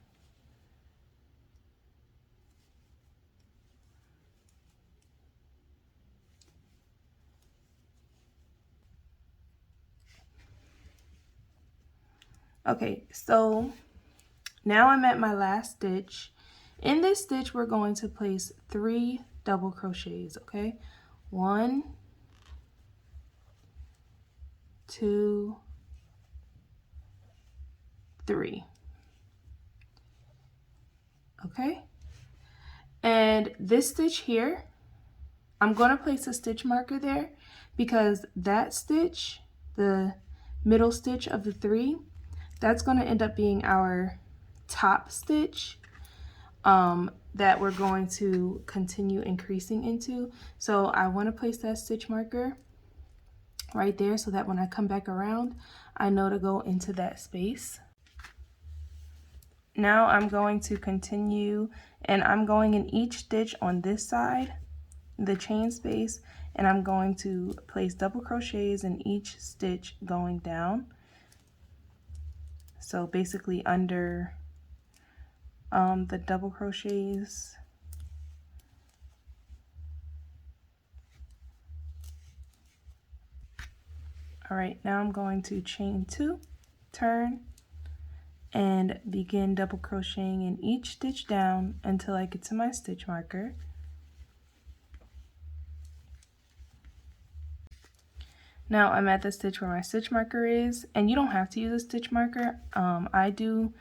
Okay, so Now I'm at my last stitch. In this stitch, we're going to place 3 double crochets, okay? 1, 2, 3. Okay? And this stitch here, I'm going to place a stitch marker there because that stitch, the middle stitch of the 3, that's going to end up being our top stitch that we're going to continue increasing into. So I want to place that stitch marker right there so that when I come back around, I know to go into that space. Now I'm going to continue, and I'm going in each stitch on this side, the chain space, and I'm going to place double crochets in each stitch going down. So basically under the double crochets. All right, now I'm going to chain 2, turn, and begin double crocheting in each stitch down until I get to my stitch marker. Now I'm at the stitch where my stitch marker is, and you don't have to use a stitch marker. I do.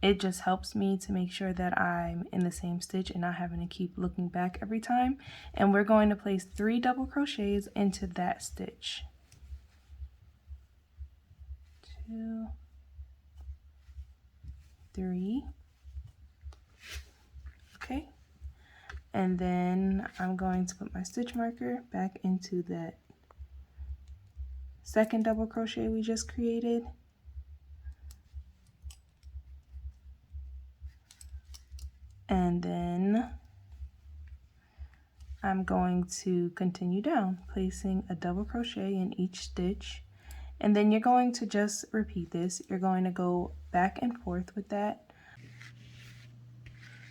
It just helps me to make sure that I'm in the same stitch and not having to keep looking back every time. And we're going to place 3 double crochets into that stitch. 2, 3. Okay. And then I'm going to put my stitch marker back into that second double crochet we just created. And then I'm going to continue down, placing a double crochet in each stitch. And then you're going to just repeat this. You're going to go back and forth with that.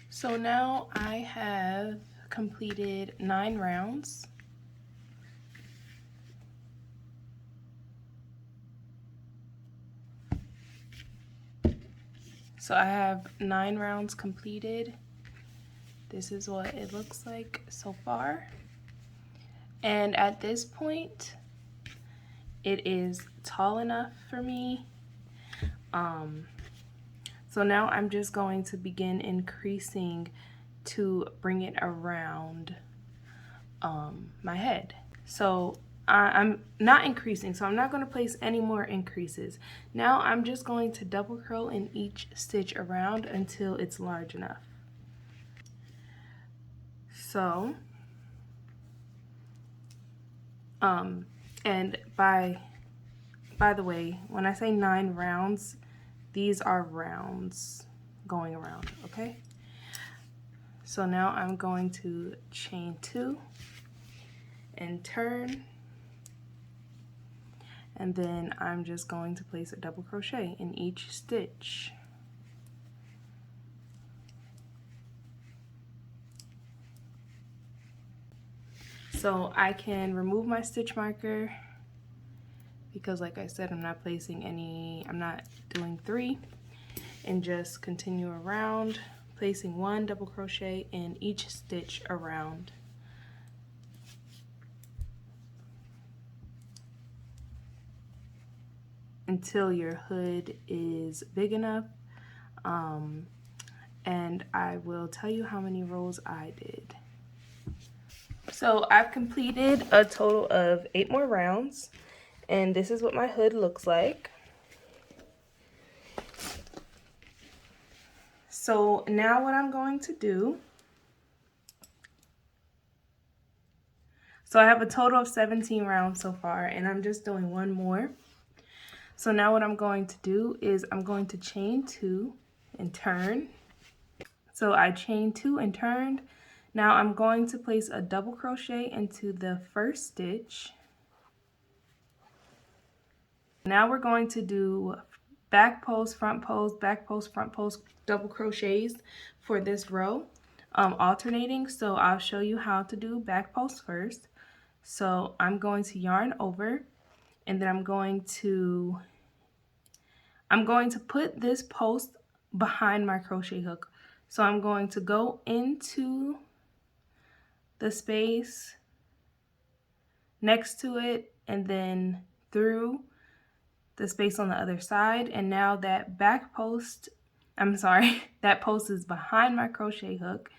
So now I have completed 9 rounds. So I have 9 rounds completed. This is what it looks like so far. And at this point, it is tall enough for me. So now I'm just going to begin increasing to bring it around my head. So I'm not increasing, so I'm not going to place any more increases. Now I'm just going to double curl in each stitch around until it's large enough. So, and by the way, when I say 9 rounds, these are rounds going around, okay? So now I'm going to chain 2 and turn, and then I'm just going to place a double crochet in each stitch. So I can remove my stitch marker because, like I said, I'm not doing 3, and just continue around, placing 1 double crochet in each stitch around. Until your hood is big enough, and I will tell you how many rows I did. So I've completed a total of 8 more rounds, and this is what my hood looks like. So now what I'm going to do, so I have a total of 17 rounds so far, and I'm just doing 1 more. So now what I'm going to do is I'm going to chain 2 and turn. So I chained 2 and turned. Now I'm going to place a double crochet into the first stitch. Now we're going to do back post, front post, back post, front post, double crochets for this row, alternating. So I'll show you how to do back post first. So I'm going to yarn over, and then I'm going to put this post behind my crochet hook. So I'm going to go into the space next to it and then through the space on the other side. And now that back post, I'm sorry, that post is behind my crochet hook.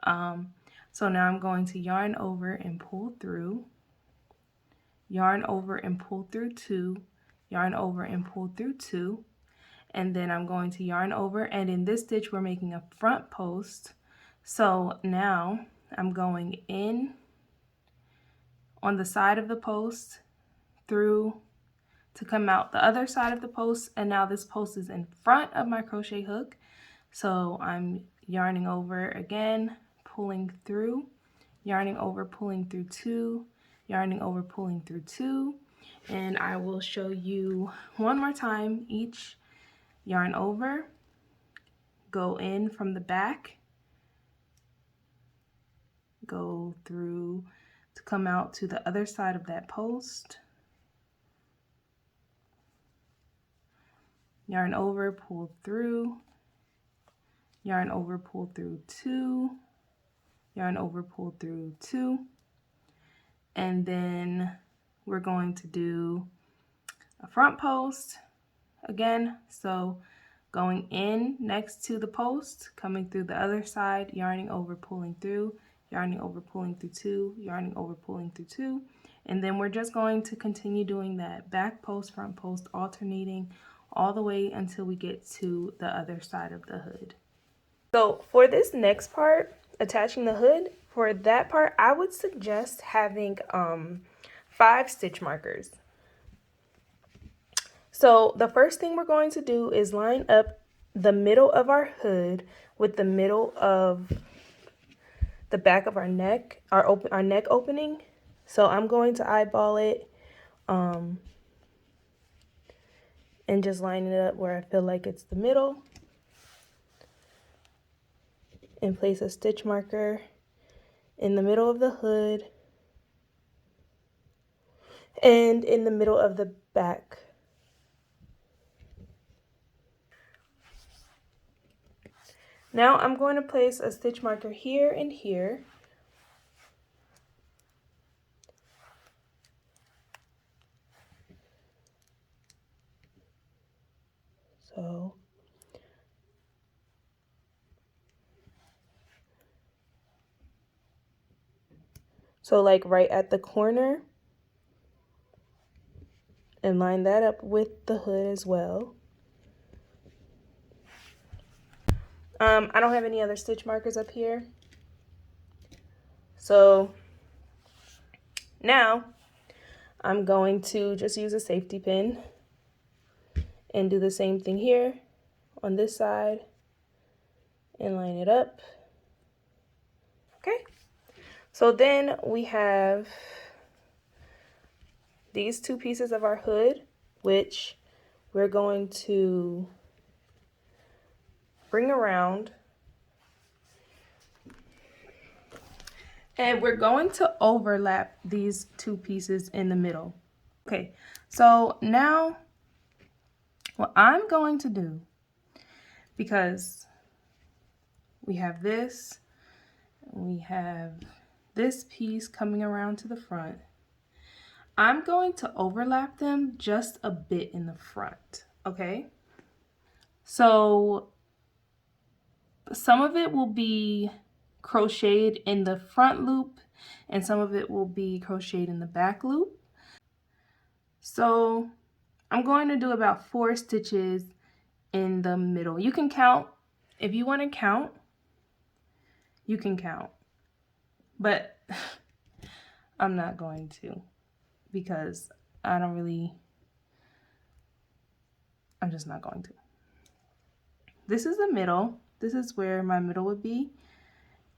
So now I'm going to yarn over and pull through, yarn over and pull through 2, yarn over and pull through 2, and then I'm going to yarn over, and in this stitch we're making a front post. So now I'm going in on the side of the post through to come out the other side of the post, and now this post is in front of my crochet hook. So I'm yarning over again, pulling through, yarning over, pulling through 2, yarning over, pulling through 2, and I will show you one more time each. Yarn over, go in from the back, go through to come out to the other side of that post, yarn over, pull through, yarn over, pull through 2, yarn over, pull through 2, and then we're going to do a front post again. So going in next to the post, coming through the other side, yarning over, pulling through, yarning over, pulling through 2, yarning over, pulling through 2, and then we're just going to continue doing that back post, front post, alternating all the way until we get to the other side of the hood. So for this next part, attaching the hood, for that part I would suggest having 5 stitch markers. So the first thing we're going to do is line up the middle of our hood with the middle of the back of our neck, our neck opening. So I'm going to eyeball it and just line it up where I feel like it's the middle, and place a stitch marker in the middle of the hood and in the middle of the back. Now I'm going to place a stitch marker here and here. So like right at the corner, and line that up with the hood as well. I don't have any other stitch markers up here. So now I'm going to just use a safety pin and do the same thing here on this side and line it up. Okay, so then we have these 2 pieces of our hood, which we're going to bring around, and we're going to overlap these 2 pieces in the middle. Okay, so now what I'm going to do, because we have this, we have this piece coming around to the front, I'm going to overlap them just a bit in the front, okay? So some of it will be crocheted in the front loop and some of it will be crocheted in the back loop. So I'm going to do about 4 stitches in the middle. You can count. If you want to count, you can count. But I'm not going to, because I'm just not going to. This is the middle. This is where my middle would be.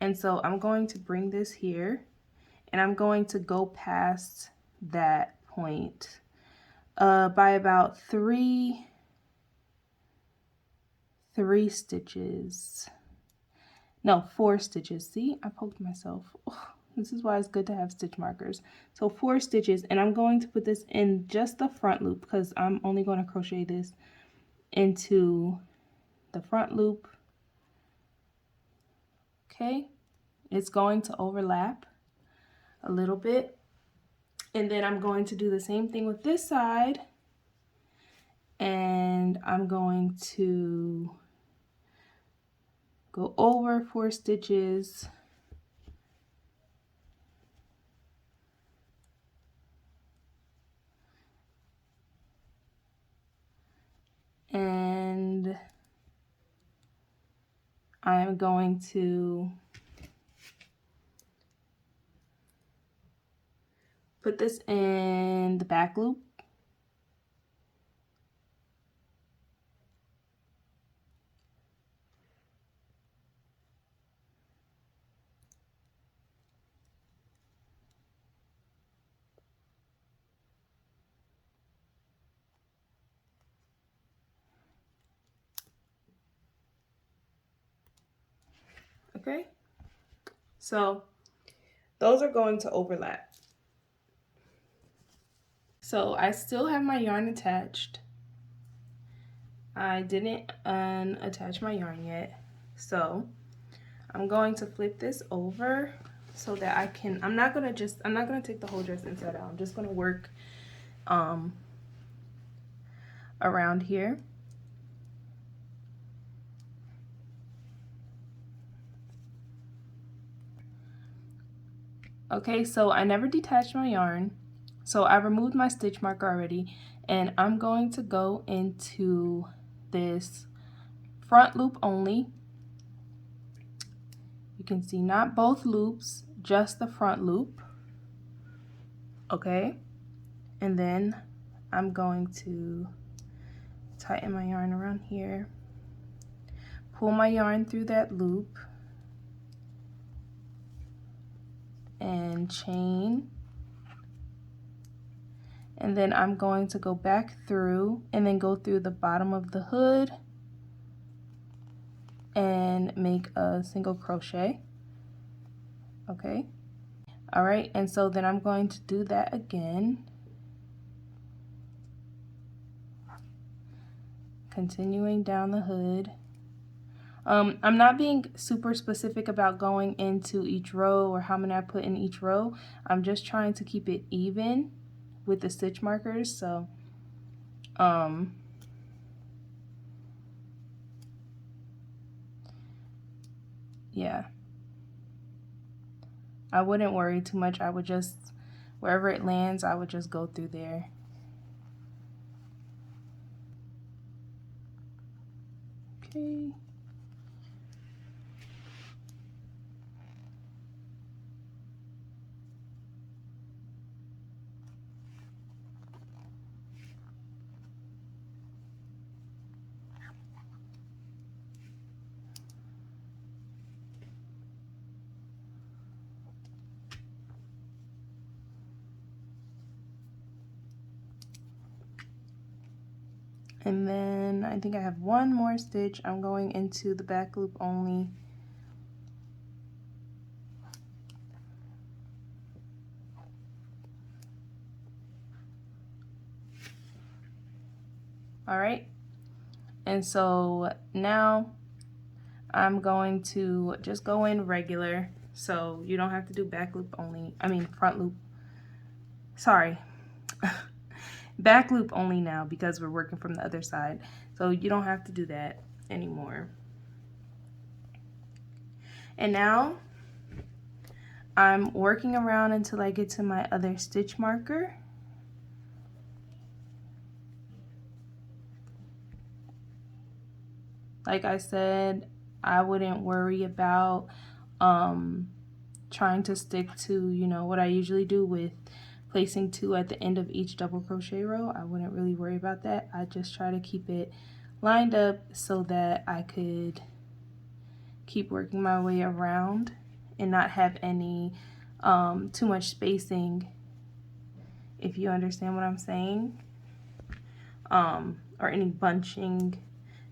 And so I'm going to bring this here and I'm going to go past that point by about three stitches. No, 4 stitches. See, I poked myself. Oh, this is why it's good to have stitch markers. So 4 stitches, and I'm going to put this in just the front loop because I'm only going to crochet this into the front loop. Okay, it's going to overlap a little bit. And then I'm going to do the same thing with this side. And I'm going to go over 4 stitches. And I'm going to put this in the back loop. Okay, so those are going to overlap. So I still have my yarn attached. I didn't unattach my yarn yet. So I'm going to flip this over so that I can, I'm not gonna take the whole dress inside out. I'm just gonna work around here. Okay, so I never detached my yarn. So I removed my stitch marker already, and I'm going to go into this front loop only. You can see not both loops, just the front loop. Okay, and then I'm going to tighten my yarn around here, pull my yarn through that loop, and chain. And then I'm going to go back through and then go through the bottom of the hood and make a single crochet. Okay, all right, and so then I'm going to do that again, continuing down the hood. I'm not being super specific about going into each row or how many I put in each row. I'm just trying to keep it even with the stitch markers. So yeah, I wouldn't worry too much. I would just, wherever it lands, I would just go through there. Okay. And then I think I have one more stitch. I'm going into the back loop only. All right, and so now I'm going to just go in regular, so you don't have to do back loop only, I mean front loop, sorry, back loop only now because we're working from the other side, so you don't have to do that anymore. And now I'm working around until I get to my other stitch marker. Like I said, I wouldn't worry about trying to stick to, you know, what I usually do with placing 2 at the end of each double crochet row. I wouldn't really worry about that. I just try to keep it lined up so that I could keep working my way around and not have any too much spacing, if you understand what I'm saying, or any bunching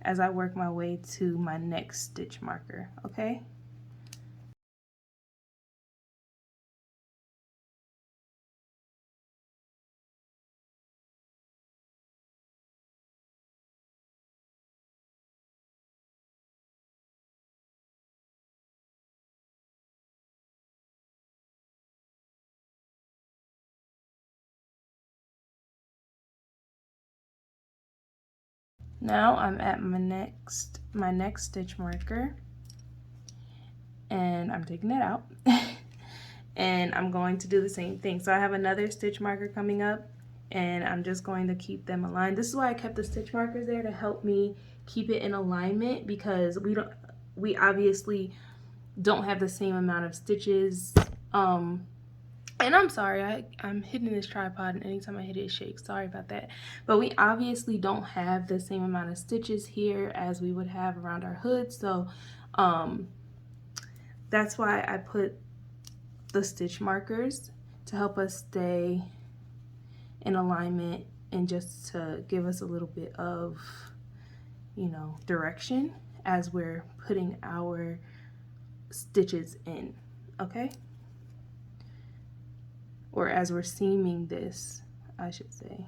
as I work my way to my next stitch marker. Okay. Now I'm at my next stitch marker, and I'm taking it out. And I'm going to do the same thing. So I have another stitch marker coming up, and I'm just going to keep them aligned. This is why I kept the stitch markers there, to help me keep it in alignment, because we obviously don't have the same amount of stitches. And I'm sorry, I'm hitting this tripod, and anytime I hit it, it shakes. Sorry about that. But we obviously don't have the same amount of stitches here as we would have around our hood. So that's why I put the stitch markers, to help us stay in alignment and just to give us a little bit of, you know, direction as we're putting our stitches in, okay? Or as we're seaming this, I should say.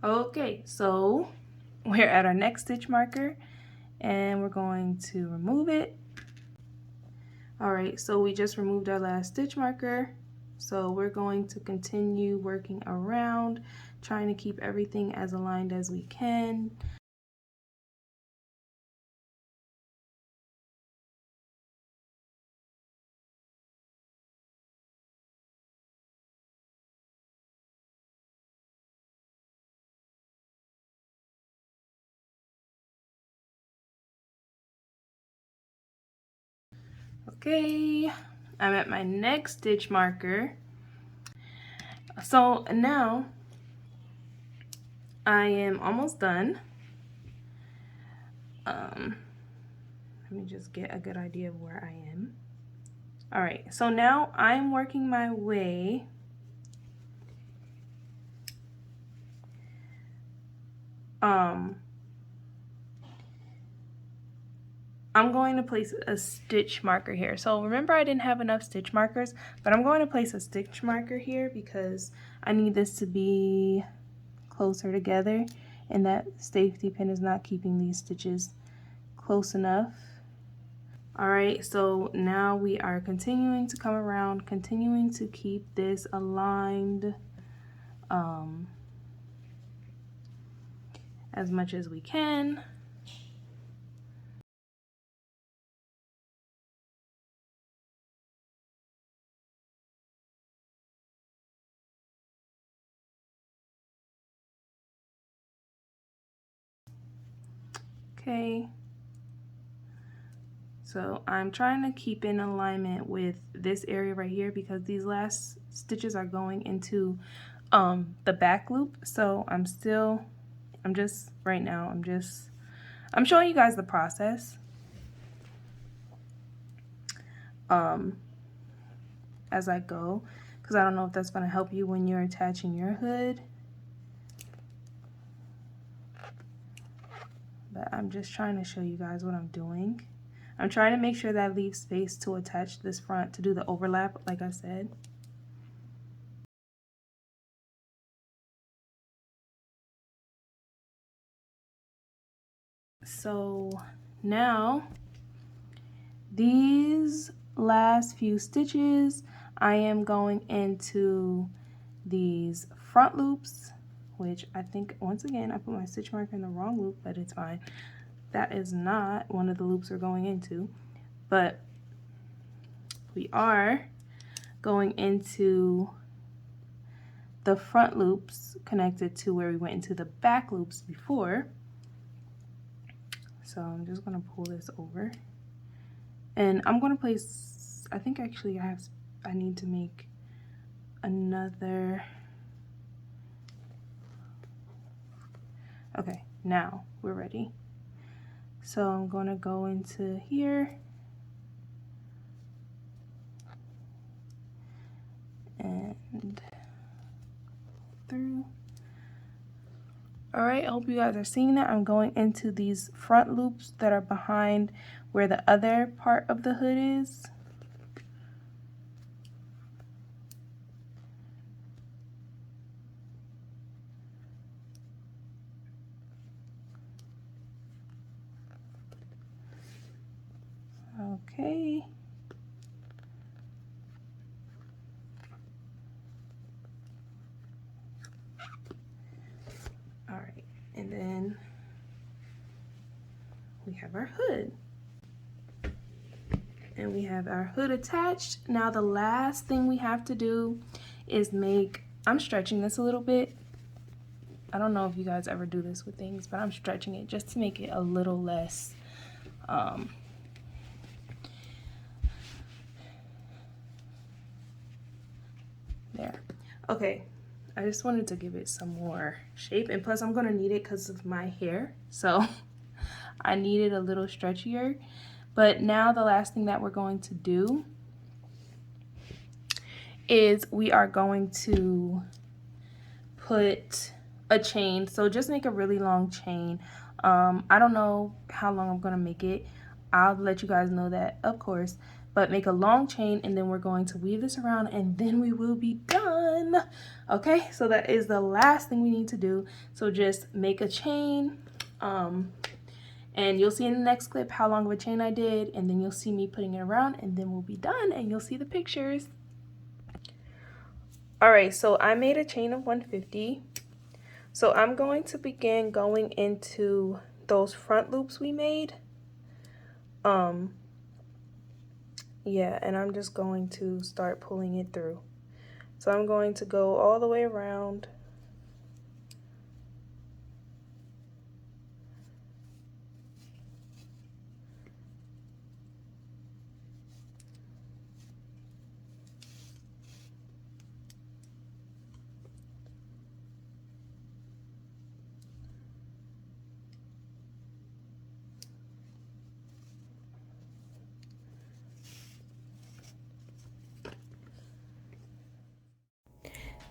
Okay, so we're at our next stitch marker, and we're going to remove it. All right, so we just removed our last stitch marker. So we're going to continue working around, trying to keep everything as aligned as we can. Okay, I'm at my next stitch marker. So now I am almost done. Let me just get a good idea of where I am. All right, so now I'm working my way I'm going to place a stitch marker here. So remember, I didn't have enough stitch markers, but I'm going to place a stitch marker here because I need this to be closer together, and that safety pin is not keeping these stitches close enough. All right, so now we are continuing to come around, continuing to keep this aligned as much as we can. Okay, so I'm trying to keep in alignment with this area right here because these last stitches are going into the back loop. So I'm showing you guys the process as I go, because I don't know if that's going to help you when you're attaching your hood. But I'm just trying to show you guys what I'm doing. I'm trying to make sure that I leave space to attach this front to do the overlap, like I said. So now these last few stitches, I am going into these front loops, which I think, once again, I put my stitch marker in the wrong loop, but it's fine. That is not one of the loops we're going into, but we are going into the front loops connected to where we went into the back loops before. So I'm just going to pull this over, and I'm going to place, I think actually I need to make another. Okay, now we're ready. So I'm going to go into here and through. All right, I hope you guys are seeing that. I'm going into these front loops that are behind where the other part of the hood is. Okay. All right, and then we have our hood. And we have our hood attached. Now the last thing we have to do is make, I'm stretching this a little bit. I don't know if you guys ever do this with things, but I'm stretching it just to make it a little less there. Okay, I just wanted to give it some more shape, and plus I'm gonna need it because of my hair, so I need it a little stretchier. But now the last thing that we're going to do is we are going to put a chain. So just make a really long chain. I don't know how long I'm gonna make it. I'll let you guys know that, of course, but make a long chain, and then we're going to weave this around, and then we will be done. Okay, so that is the last thing we need to do. So just make a chain, and you'll see in the next clip how long of a chain I did, and then you'll see me putting it around, and then we'll be done, and you'll see the pictures. All right, so I made a chain of 150. So I'm going to begin going into those front loops we made. Yeah, and I'm just going to start pulling it through. So I'm going to go all the way around.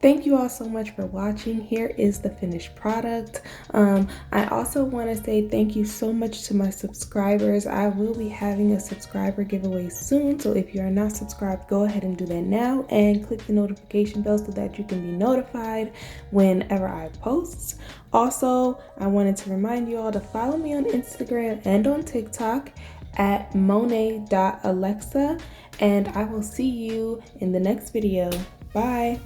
Thank you all so much for watching. Here is the finished product. I also want to say thank you so much to my subscribers. I will be having a subscriber giveaway soon, so if you are not subscribed, go ahead and do that now and click the notification bell so that you can be notified whenever I post. Also, I wanted to remind you all to follow me on Instagram and on TikTok at monet.alexa, and I will see you in the next video. Bye.